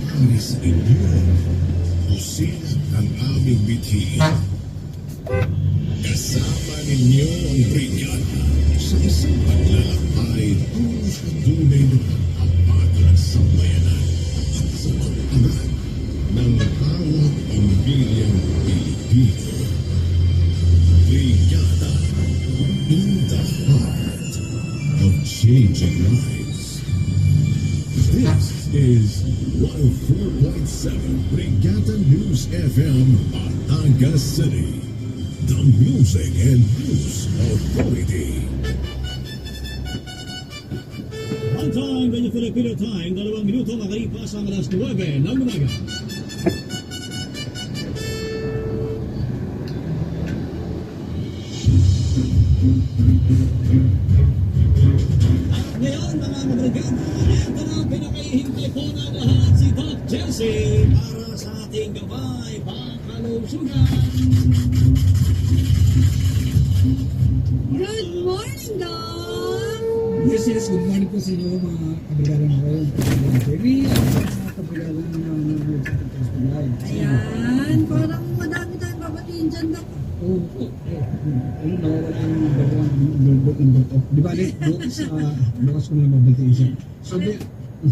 pari sa inyo. Usin ang aming bithiin. Kasama ninyo ang brigada sa isang paglalakbay tungo sa tunay na pag-apat ng sambayanan at sa pag-angat ng bawat pamilyang Pilipino. Brigada in the heart of changing lives. This is 104.7 Brigada News FM, Batangas City. The Music and News Authority. On time, ganyan Filipino time, 2 minuto makalipas ang alas 9 ng umaga. At ngayon, mga kabrigada, ito na ang pinakahihintay po ng lahat, si Doc Jesse, para sa ating gabay, pakalusugan. Good morning, Doc! Yes, good morning po sa inyo mga kabrigada ng Royal Kabrigada TV at sa mga kabrigada ng Facebook Live. Ayan, parang madami tayong babatiin dyan, Doc. Oo, ayun, nawawala yung dalawang bulbot ng buto. Di ba, bukas ko lang mabaltiin siya. So,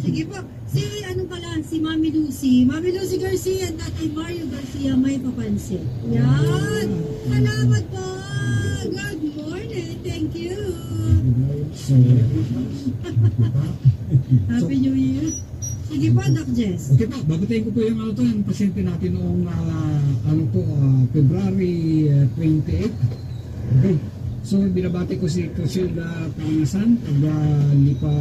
Sige po. Si Mami Lucy. Mami Lucy Garcia at Tatay Mario Garcia may papansin. Yan. Salamat po. Good morning. Thank you. so, Happy New Year. Sige po, Doc Jess. okay po, babatiin ko po yung pasyente natin noong February 28. Okay. So, binabati ko si Crusilda Pangasan, taga-Lipa,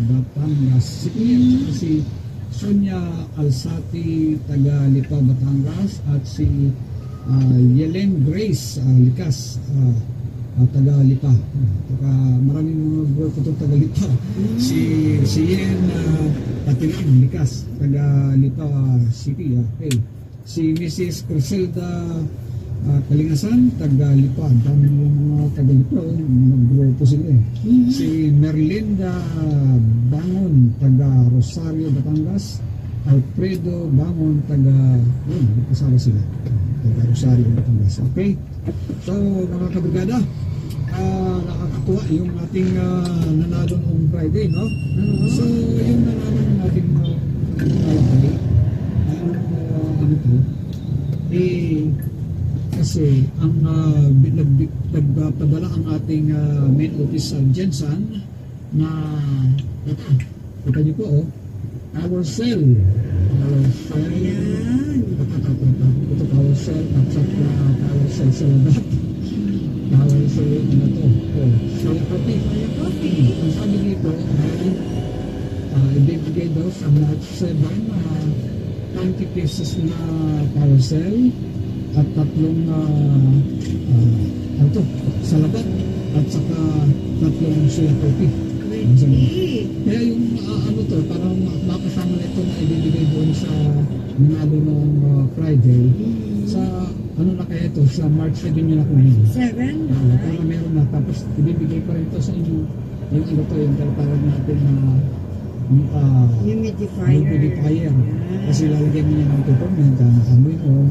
Batangas City, at si Sonia Alsati, taga-Lipa, Batangas, at si Yelen Grace Likas, taga-Lipa. Maraming mga grupo ito taga-Lipa. Si Yen Patilan Likas, taga-Lipa City. Okay. Si Mrs. Crusilda Kalingasan, taga-Lipa. Ang dami yung mga taga-Lipa, mag-grupo sila eh. Si Merlinda Bangon, taga-Rosario, Batangas. Alfredo Bangon, kasama sila, taga-Rosario, Batangas. Okay? So, mga kabrigada, nakakatuwa yung ating nanalo noong Friday, no? So, yung nanalo ng ating Friday, kasi ang nagpadala ang ating main office sa Jensen na kita niyo po our cell Ayan. ito power cell at saka power cell sa labat power cell na to soya coffee ang sabi dito ay ibibigay daw sa March 7 20 pieces na power cell at tatlong salabat at saka tatlong soya coffee. Kaya yung parang makasama na ito na ibibigay doon sa nanalo noong Friday sa na kaya ito sa March 7 yun ako ngayon 7? para meron na tapos ibibigay pa rin ito sa inyo yung yung talaparag natin na Humidifier. kasi lalagyan mo niya ng tupong yan ka nakamoy o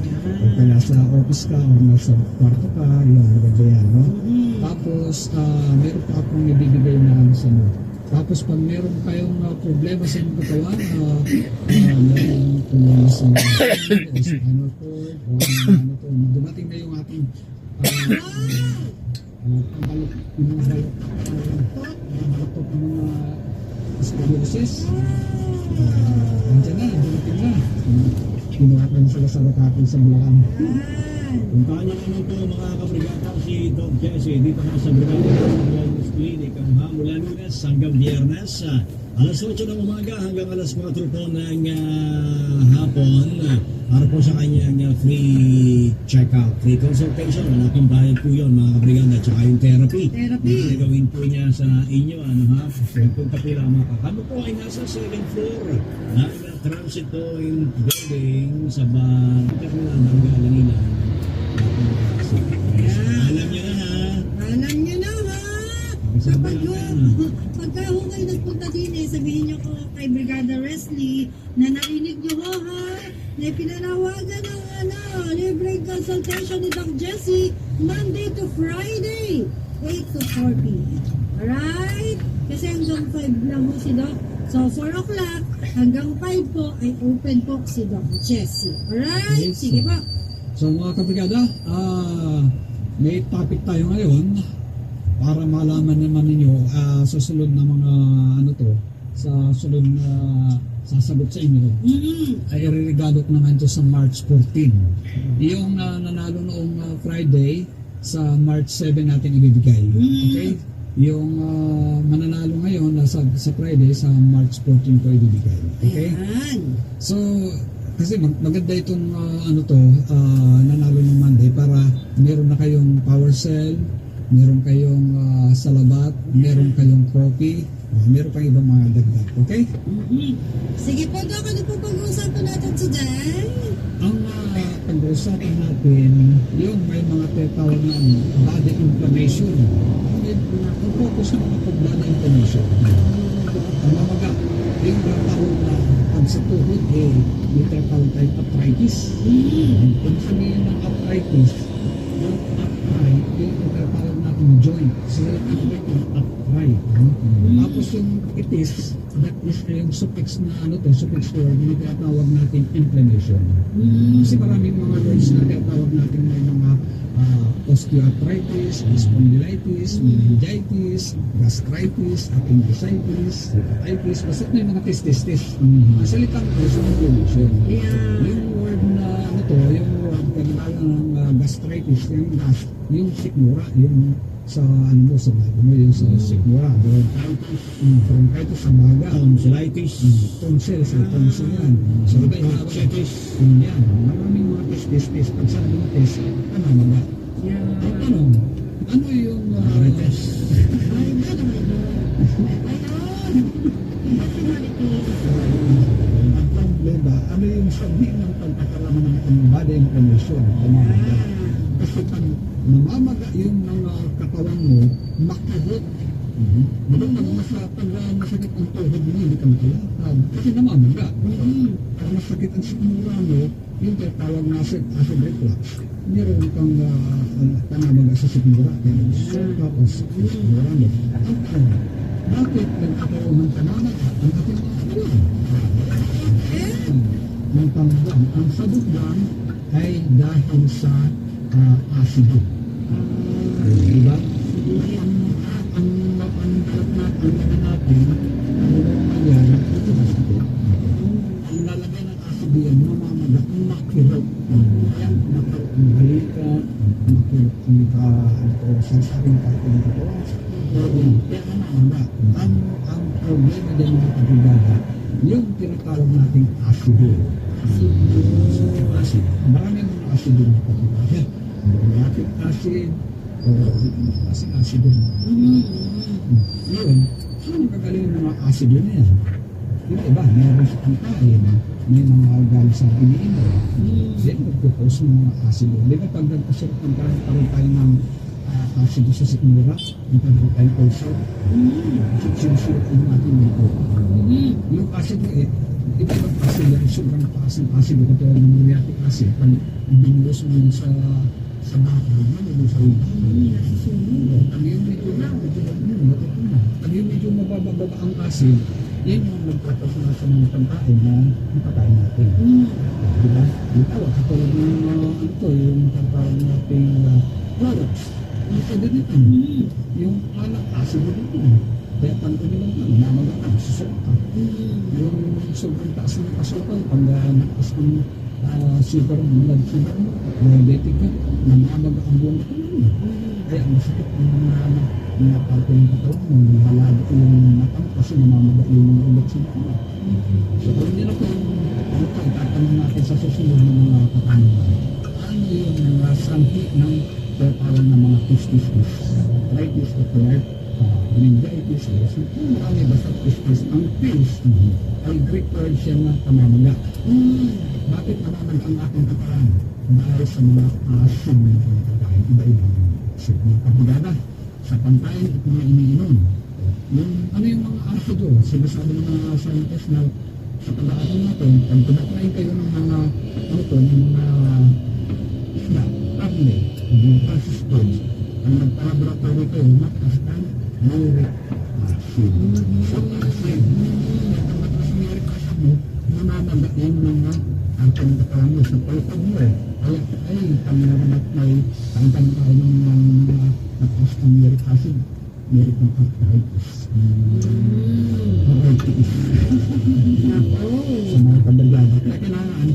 kaya nasa office ka o nasa kwarto ka yun maganda yan no? Tapos meron pa akong ibibigay na sa mo tapos pag meron kayong problema sa inyong katawan meron problema sa spinal cord o dumating na yung ating pangbalot ng mga scoliosis. Nandiyan na, dumating na. Kinuha ko sila sa Makati sa Bulacan. Puntahan niyo naman po mga kabrigada si Doc Jesse dito na sa Brigada Wellness Clinic mula Lunes hanggang Biyernes alas 8 ng umaga hanggang alas 4 po ng hapon para po sa kanyang free check-up, free consultation. Wala pang bayad po yun mga kabrigada, tsaka yung therapy na gagawin po niya sa inyo kung kapila mga kakano po ay nasa 2nd floor ng Transit Point Building sa Kakulan ng Galanginan. Alam niyo na ha. Alam niyo na ha. Pagka ho kayo nagpunta din sabihin niyo ko kay Brigada Wesley na narinig nyo ho ha, na pinanawagan ng libreng consultation ni Doc Jessie Monday to Friday, 8 to 4 p.m. Alright? Kasi hanggang 5 lang ho si Doc. So, 4 o'clock hanggang 5 po ay open po si Doc Jessie. Alright? Yes. Sige po. So mga kabrigada, may topic tayo ngayon para malaman naman ninyo sa sunod na mga sa sunod na sasagot sa inyo ay iririgalo ko naman ito sa March 14. Yung nanalo noong Friday sa March 7 natin ibibigay. Okay? Yung mananalo ngayon sa Friday sa March 14 ko ibibigay. Okay? Ayan. So, kasi maganda itong nanalo ng Monday para meron na kayong power cell, meron kayong salabat, meron kayong coffee, meron kayong ibang mga dagdag. Okay? Sige po, Doc. Ano po pag-uusapan natin today? Ang pag-uusapan natin, yung may mga tinatawag na body inflammation. Ang focus na mga body inflammation. Ang mamaga, yung tinatawag na pag sa tuhod, yung tinatawag tayo arthritis. Kung sabihin ng arthritis, yung arthritis, yung tinatawag natin joint. So, yung arthritis. Tapos yung itis, that is yung suffix na suffix word, yung tinatawag natin inflammation. Kasi maraming mga words na tinatawag natin may mga osteoarthritis, spondylitis, meningitis, gastritis, appendicitis, hepatitis, basta may mga test. Ang salitang ko sa inflammation. Yung word na yung word ng gastritis, yung sikmura, yung sa sa bago mo, yung sa sikmura, bronchitis sa baga, tonsil yan. So, bronchitis, yan. Maraming mga test. Pag sa mga test, maga. Ano yung test? Ang problema, ano yung sabihin ng pagkakaroon ng body inflammation? Kasi pag namamaga yung mga katawan mo, makahot. Pag masakit ang tuhod mo, hindi ka makalakad. Kasi namamaga. Pag masakit ang sikmura mo, yung tawag na acid reflux, meron kang panamaga sa sikmura. Tapos, sikmura mo. Bakit nagkakaroon ng panamaga? Ang ating mga katawan. Ng pangdam. Ang sabugdam ay dahil sa asido. Diba? Ang natin, ang lalagay ng asido yan, mamamaga, makirot. Yan, makirot ang balikat, makirot ang sasaring parte ng katawan. Kaya namamaga. Ang problema dyan mga kabigada, yung tinatawag nating asido. Asido. Maraming mga asido ng kabigada. Lactic acid, o klaseng asido. Ngayon, saan kagaling ng mga asido na yan? Yung iba, meron sa pangkain, may mga galing sa iniinom. Yan, nagpupos ng mga asido. Di ba pag nagpasarap pagkaroon tayo ng asido sa sikmura, nagpapagod tayo also, sinusulat yung ating mga yung asido iba-ibang asido, sobrang taas ng asido, katulad ng muriatic acid, pag binulos mo yun sa baka, ano sa ulo. Pag yung medyo mabababa ang acid, yan yung nagpapasala sa mga pangkain na napakain natin. Diba? Yung tawag, katulad ng yung pangkain natin products. Yung anak, acid dito. Kaya pag uminom ka, namaga ka, susok ka. Yung sobrang taas ng asukal, pag nakas ng sugar, blood sugar mo, diabetic ka, namamaga ang buong katawan. Kaya masakit ang mga parte ng katawan mo, halado yung matang kasi namamaga yung mga ulat sa mga. So kung yun ako, tatanong natin sa susunod ng mga katanungan, ano yung mga sanhi ng parang ng mga testis, arthritis, meningitis, marami basta testis, ang pills ay Greek word siya na pamamaga. Bakit namamaga ang ating katawan? Dahil sa mga asin na pagkain, iba-ibang asin. Mga kabigada, sa pantayin at mga iniinom. ano yung mga asido, sinasabi ng mga scientists na sa pag-aaral natin, pag pinakain kayo ng mga, ano to, ng mga isda, karne, yung processed foods, ang nagpa-laboratory kayo, mataas ng uric acid. So, acid, ang mataas ng uric acid mo, namamaga yung mga ang pagkakaroon mo sa palipag mo eh. Kaya, ay, kami naman at may tangtang tayo ng mga mataas ng uric acid, meron ng arthritis. Arthritis. Sa mga kabalyado. Kaya kailangan,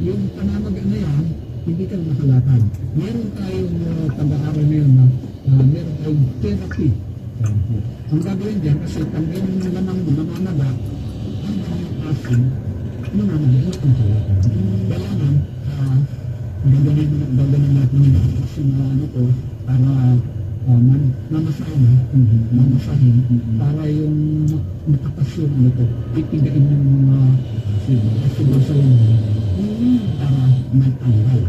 yung panamaga na yan, hindi ka makalakad. Meron tayong pag-aaral ngayon na meron tayong therapy. Ang gagawin dyan, kasi pag yung lamang mo namamaga, ang yung acid, namamaga yung makalakad. Kailangan, gaganin natin yung action na ano ko, para mamasahin, para yung matatas yung ano ko, itigain yung mga asido sa loob, para matanggal.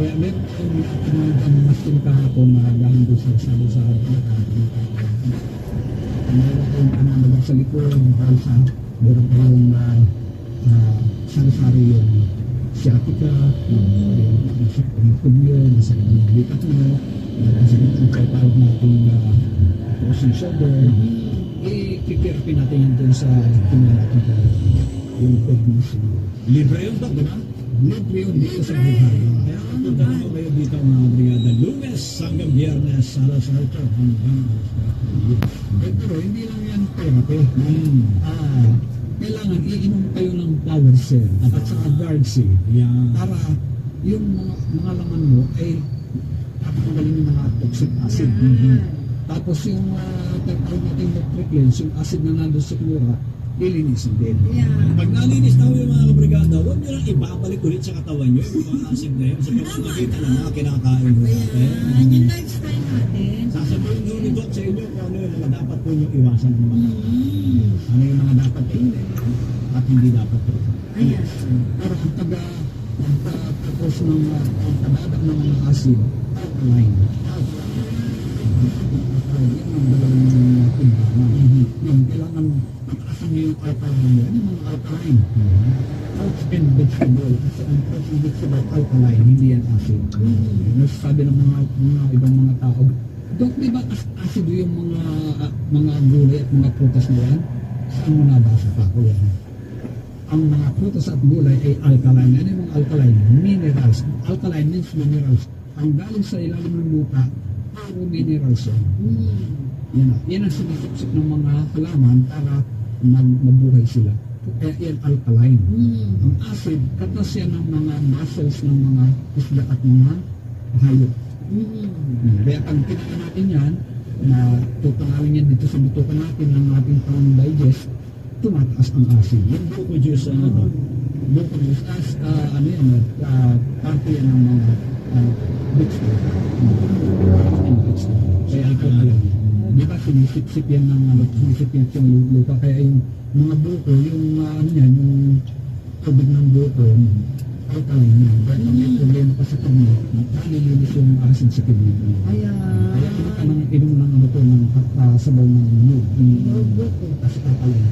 Kaya meron tayong tinagdan masin kahapon na galing doon sa meron tayong panamaga sa likod, palsa, meron tayong sari-sari yung sciatica, nasa likod yun, nasa likat mo, nasa likod kayo tawag natin frozen shoulder, i-therapy natin yun dun sa tingnan natin ko yung pregnancy. Libre yun, Dok, di ba? Libre yun dito sa buhay. Kaya punta naman kayo dito mga brigada. Lunes hanggang Biyernes, alas 8 hanggang alas 4. Pero hindi lang yan therapy. Kailangan iinom kayo ng power cell at saka guard cell. Yan. Para yung mga laman mo ay tatanggalin yung mga toxic acid. Tapos yung tinatawag natin nutrient lens, yung acid na nandun sa klura, ilinisin din. Pag nalinis na ho yung mga kabrigada, huwag nyo lang ibabalik ulit sa katawan nyo yung mga acid na yun. Sa pagkakita ng mga kinakain ho natin. Ayan, yung lifestyle natin. Sasabihin nyo ni Doc sa inyo kung ano yung mga dapat po nyo iwasan ng mga ano yung mga dapat hindi at hindi dapat po. Ayan. Pero ang tapos ng pagkadadak ng mga acid, alkaline. Yan ang dalawang timbangan. Yung kailangan mataasan nyo yung alkaline mo. Ano yung mga alkaline? Fruits and vegetable. Kasi ang fruits and vegetable, alkaline, hindi yan acid. Nasasabi ng mga ibang mga tao, Dok, di ba acid yung mga gulay at mga prutas na yan? Saan mo nabasa pa ko yan? Ang mga prutas at gulay ay alkaline. Ano yung mga alkaline? Minerals. Alkaline means minerals. Ang galing sa ilalim ng lupa, puro minerals yan. Yan ang sinisipsip ng mga halaman para mabuhay sila. Kaya yan alkaline. Ang acid, katas yan ng mga muscles ng mga isda at mga hayop. Kaya pag kinain natin yan, na tutangalin yan dito sa bitukan natin ng ating pang-digest, tumataas ang acid. Yung buko juice ano to? Buko juice as, ano yan, parte yan ng mga vegetable. Kaya alkaline. Di ba sinisip-sip yan ng sinisip yan yung lupa, kaya yung mga buko, yung ano yan, yung tubig ng buko, alkaline yan. Kaya pag may problema pa sa kidney, nililinis yung acid sa kidney. Kaya inom ka ng inom ng ano to, ng sabaw ng nyug. Kasi alkaline.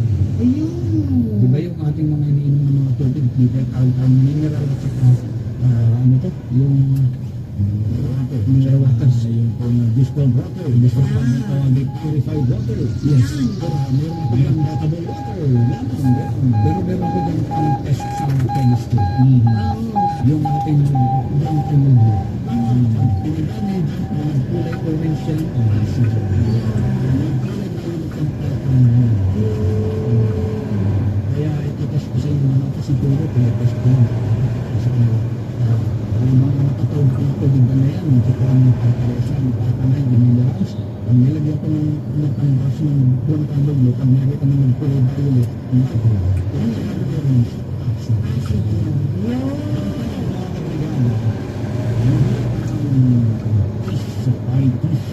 Di ba yung ating mga iniinom ng mga tubig, di ba ang mineral at saka ano to, yung mineral water. Yung pong distilled water, purified water. Yes. Meron pa yung potable water. Pero meron ko din ang test sa chemistry. Yung ating drunk energy. Pinagdami, kulay orange yan, acid. Yung kulay na yung temperature. Kaya ito-test ko sa inyo naman kasi siguro pinag-test ko yun. Kasi yung mga nakatawag ko ng tubig na yan, kita ang pagkalesan, pagkanay, minerals. Pag nilagyan ko ng pang-brush ng buwan tandog mo, pag nilagyan ko ng kulay violet, nakatawag. Yan yung orange, acid. Sa arthritis.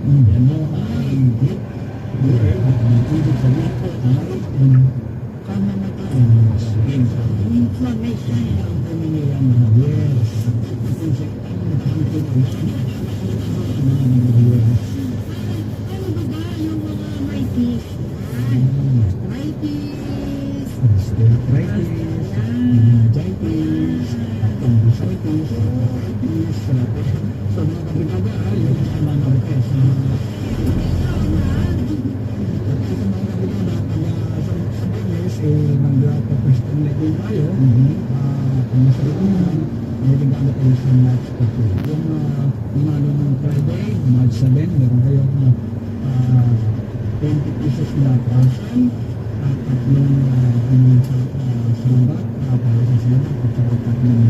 Yan mo ay grip. Nagtulog sa wiko, araw, kamamatayan ng skin. Inflammation. Ang puminilang mga yes. Insektan ng pangkin. Ano ba yung mga may teeth? din tayo. Kung masarap naman, may regalo kayo sa match ko. Yung nanalo ng Friday, March 7, meron kayong 20 pesos na parcel at tatlong salabat para sa salabat at saka tatlong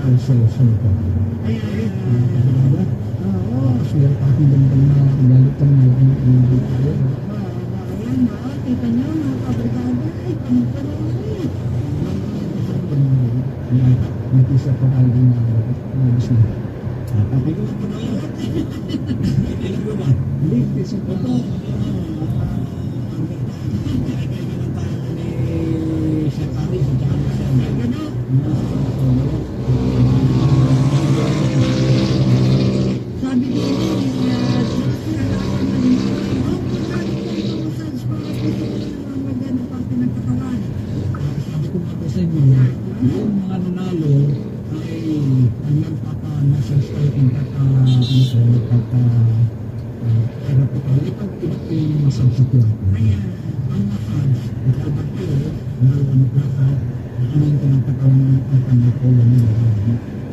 parcel sa ito. Tapos meron pa akong gandang na galitang malaking inibig tayo. Ayan, kita nyo, mga kabrigada. Ay, pangkarami. May pisa pa tayo din na gusto. Okay ko po na yun. Ilan ko ba? Hindi, pisa pa. Ito, kaibigan ng tayo ni Sir Aris at saka ni Sir Mike. Ano? Sabi ko, Sabi ko nga po sa inyo, yung mga nanalo ay ang nagpapa-nasa starting therapy ko. Ipag yung massage sa therapy. Ang massage, itabat ko, ano ko ng katawan ng pangakulan nila.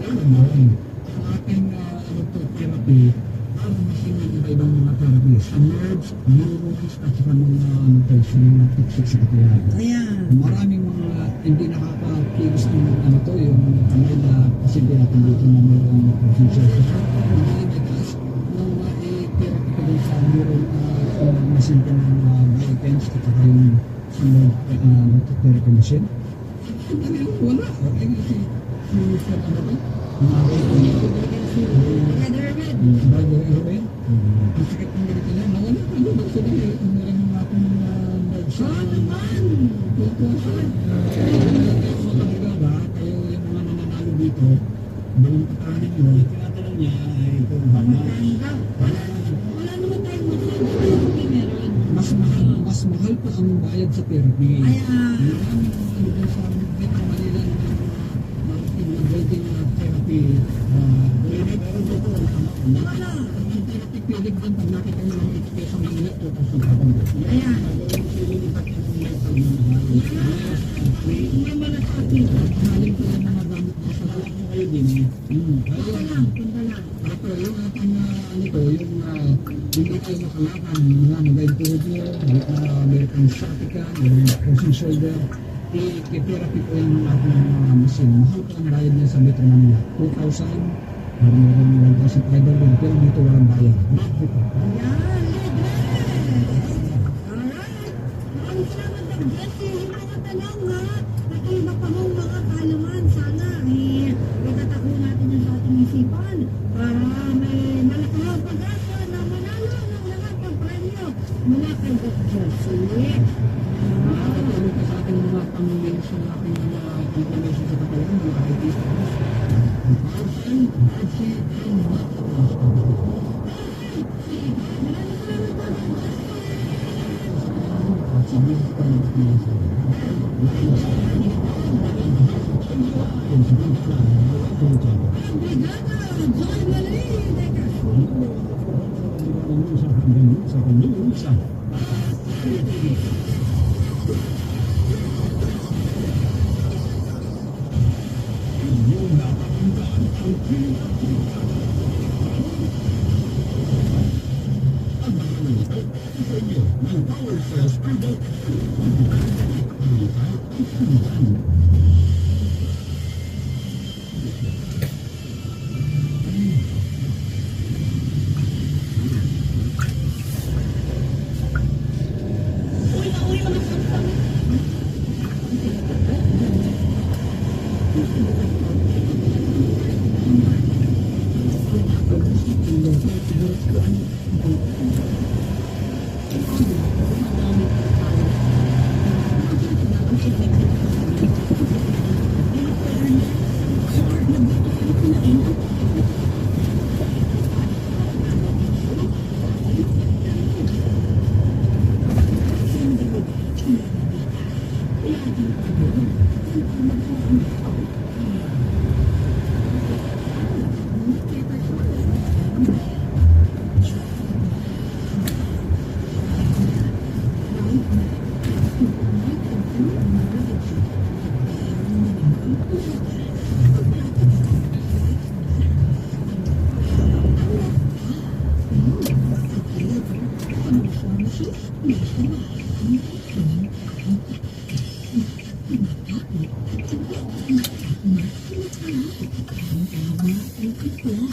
Ayun mo rin. Sa ating therapy, parang masing iba-ibang mga therapies. Sa nerves, neurons, at saka mga toxic sa katawan. Ayan. Maraming mga hindi nakakakilos ng yung kanila posible natin dito na mayroong procedure. Mga ibagas, nung i-therapy ka din sa mayroong masimple ng biotense at saka yung sunod therapy machine. Wala. Okay, si ano ba? Brother Erwin. Ang sakit ng ganito niya. Nawala ka doon. Gusto niya. Meron yung ating nerves. Kayo yung mga nananalo dito, dalawang patanin nyo. Tinatanong niya ay kung hama. Wala naman tayong masasabi. Meron. Mas mahal pa ang bayad sa therapy. Ayan. Maraming ano dyan sa Metro Manila na integrating therapy. Meron dito. Wala. Ang therapy clinic dyan, pag nakita nyo lang ito sa mga ito, tapos ang kapag Ayan. Naman at akin. Maling ko yung mga gamit mo sa lahat mo kayo din. Punta lang, punta lang. Ito, yung ating yung hindi kayo makalakad, mga nag-tuhod mo, meron kang sciatica, meron frozen shoulder, i-therapy ko yung ating machine. Mahal ko ang bayad niya sa Metro Manila. 2,000, meron 1,500, pero dito walang bayad. Ayan, alright. Maraming salamat ng Jesse. Yung mga tanong ha, kakaiba pa hong mga kaalaman. Sana itatako natin yung sa ating isipan para may malaki ang pag-asa na manalo ng lahat ng premyo mula kay Doc Jesse. Ano ka sa ating mga pamilya sa ating mga information sa katawan, mga artista. Ang parcel, Jesse, and Lupit pala.